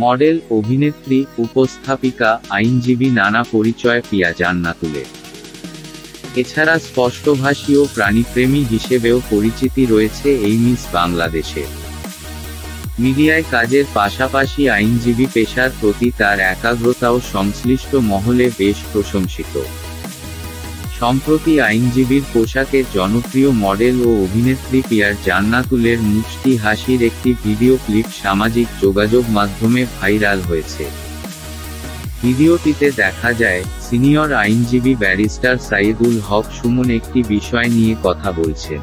Model, অভিনেত্রী, উপস্থাপিকা, আইনজীবী নানা পরিচয় পিয়া জান্নাতুলের। এছাড়া স্পষ্টভাষী ও প্রাণীপ্রেমী হিসেবেও পরিচিতি রয়েছে এই মিস বাংলাদেশের। মিডিয়ায় কাজের পাশাপাশি আইনজীবী পেশার প্রতি তার একাগ্রতাও সংশ্লিষ্ট মহলে বেশ প্রশংসিত। সম্প্রতি আইনজীবীর পোশাকে জনপ্রিয় মডেল ও অভিনেত্রী পিয়া জান্নাতুলের মুচকি হাসির একটি ভিডিও ক্লিপ সামাজিক যোগাযোগ মাধ্যমে ভাইরাল হয়েছে। ভিডিওটিতে দেখা যায়, সিনিয়র আইনজীবী ব্যারিস্টার সাইদুল হক সুমন একটি বিষয় নিয়ে কথা বলছেন।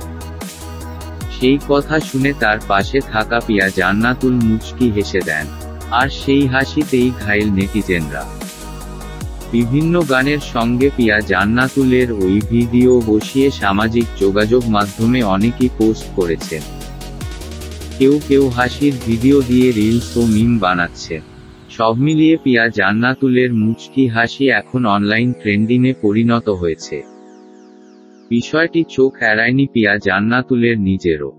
সেই কথা শুনে তার পাশে থাকা পিয়া জান্নাতুল মুচকি হেসে দেন, আর সেই হাসিতেই ঘায়েল নেটিজেনরা। বিভিন্ন গানের সঙ্গে পিয়া জান্নাতুলের ওই ভিডিও বসিয়ে সামাজিক যোগাযোগ মাধ্যমে অনেকেই পোস্ট করেছেন। কেউ কেউ হাসির ভিডিও দিয়ে রিলস ও মিম বানাচ্ছেন। সব মিলিয়ে পিয়া জান্নাতুলের মুচকি হাসি এখন অনলাইন ট্রেন্ডিংয়ে পরিণত হয়েছে। বিষয়টি চোখ এড়ায়নি পিয়া জান্নাতুলের নিজেরও।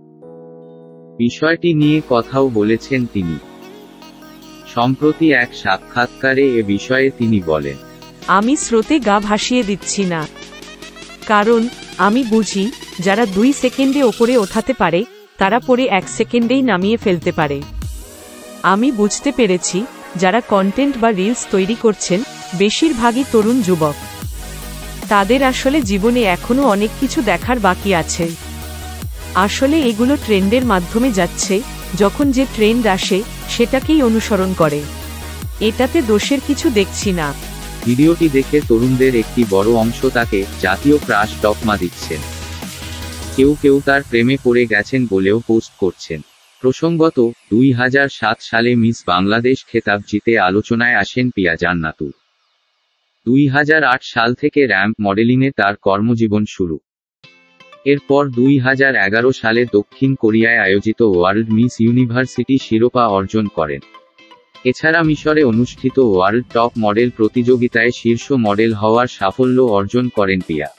বিষয়টি নিয়ে কথাও বলেছেন তিনি। সম্প্রতি এক সাক্ষাৎকারে এ বিষয়ে তিনি বলেন, আমি স্রোতে গা ভাসিয়ে দিচ্ছি না, কারণ আমি বুঝি যারা 2 সেকেন্ডে ওপরে ওঠাতে পারে তারা পরে 1 সেকেন্ডেই নামিয়ে ফেলতে পারে। আমি বুঝতে পেরেছি যারা কন্টেন্ট বা রিলস তৈরি করছেন বেশিরভাগই তরুণ যুবক। তাদের আসলে জীবনে এখনো অনেক কিছু দেখার বাকি আছে। আসলে এগুলো ট্রেন্ডের মাধ্যমে যাচ্ছে, যখন যে ট্রেন্ড আসে সেটাকেই অনুসরণ করে। এটাতে দোষের কিছু দেখছি না। ভিডিওটি দেখে তরুণদের একটি বড় অংশ তাকে জাতীয় ক্রাশ তকমা দিচ্ছেন। কেউ কেউ তার প্রেমে পড়ে গেছেন বলেও পোস্ট করছেন। প্রসঙ্গত, 2007 সালে মিস বাংলাদেশ খেতাব জিতে আলোচনায় আসেন পিয়া জান্নাতুল। 2008 সাল থেকে র্যাম্প মডেলিংয়ে তার কর্মজীবন শুরু। এরপর 2011 সালে দক্ষিণ কোরিয়ায় আয়োজিত ওয়ার্ল্ড মিস ইউনিভার্সিটি শিরোপা অর্জন করেন। এছাড়া মিশরে অনুষ্ঠিত ওয়ার্ল্ড টপ মডেল প্রতিযোগিতায় শীর্ষ মডেল হওয়ার সাফল্য অর্জন করেন পিয়া।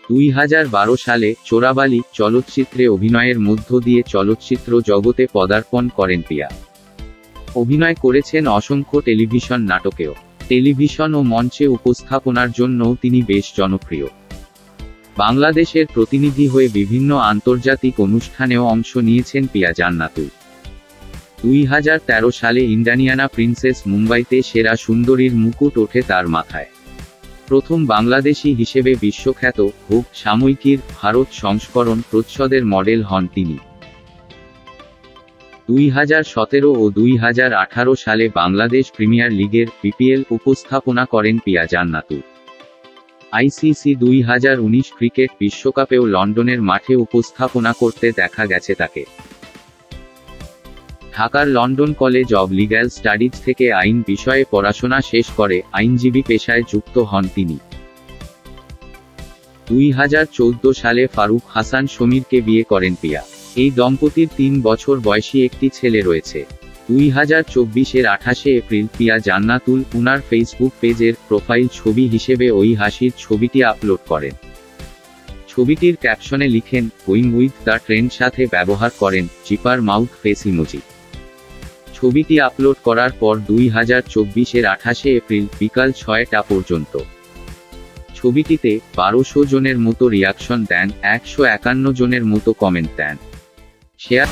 2012 সালে চোরাবালি চলচ্চিত্রে অভিনয়ের মধ্য দিয়ে চলচ্চিত্র জগতে পদার্পণ করেন পিয়া। অভিনয় করেছেন অসংখ্য টেলিভিশন নাটকেও। টেলিভিশন ও মঞ্চে উপস্থাপনার জন্যও তিনি বেশ জনপ্রিয়। বাংলাদেশের প্রতিনিধি হয়ে বিভিন্ন আন্তর্জাতিক অনুষ্ঠানেও অংশ নিয়েছেন পিয়া জান্নাতুল। 2013 সালে ইন্ডিয়ানা প্রিন্সেস মুম্বাইতে সেরা সুন্দরীর মুকুট ওঠে তার মাথায়। প্রথম বাংলাদেশী হিসেবে বিশ্বখ্যাত ভোগ সাময়িকীর ভারত সংস্করণ প্রচ্ছদের মডেল হন তিনি। 2017 ও 2018 সালে বাংলাদেশ প্রিমিয়ার লিগের বিপিএল উপস্থাপনা করেন পিয়া জান্নাতুল। আইসিসি 2019 ক্রিকেট বিশ্বকাপেও লন্ডনের মাঠে উপস্থাপনা করতে দেখা গেছে তাকে। ঢাকার London college of legal studies থেকে আইন বিষয়ে পড়াশোনা শেষ করে আইনজীবী পেশায় যুক্ত হন তিনি। 2014 সালে ফারুক হাসান সমীরকে বিয়ে করেন পিয়া। এই দম্পতির 3 বছর বয়সী একটি ছেলে রয়েছে। 2024-এর 28 এপ্রিল পিয়া জান্নাতুল উনার ফেসবুক পেজের প্রোফাইল ছবি হিসেবে ওই হাসির ছবিটি আপলোড করেন। ছবিটির ক্যাপশনে লিখেন, গোয়িং উইথ দ্য ট্রেন্ড, সাথে ব্যবহার করেন চিপার মাউথ ফেস ইমোজি। ছবিটি আপলোড করার পর 2024-এর 28 এপ্রিল বিকাল 6টা পর্যন্ত ছবিটিতে 1200 জনের মতো রিয়াকশন দেন, 151 জনের মতো কমেন্ট দেন। শেয়ার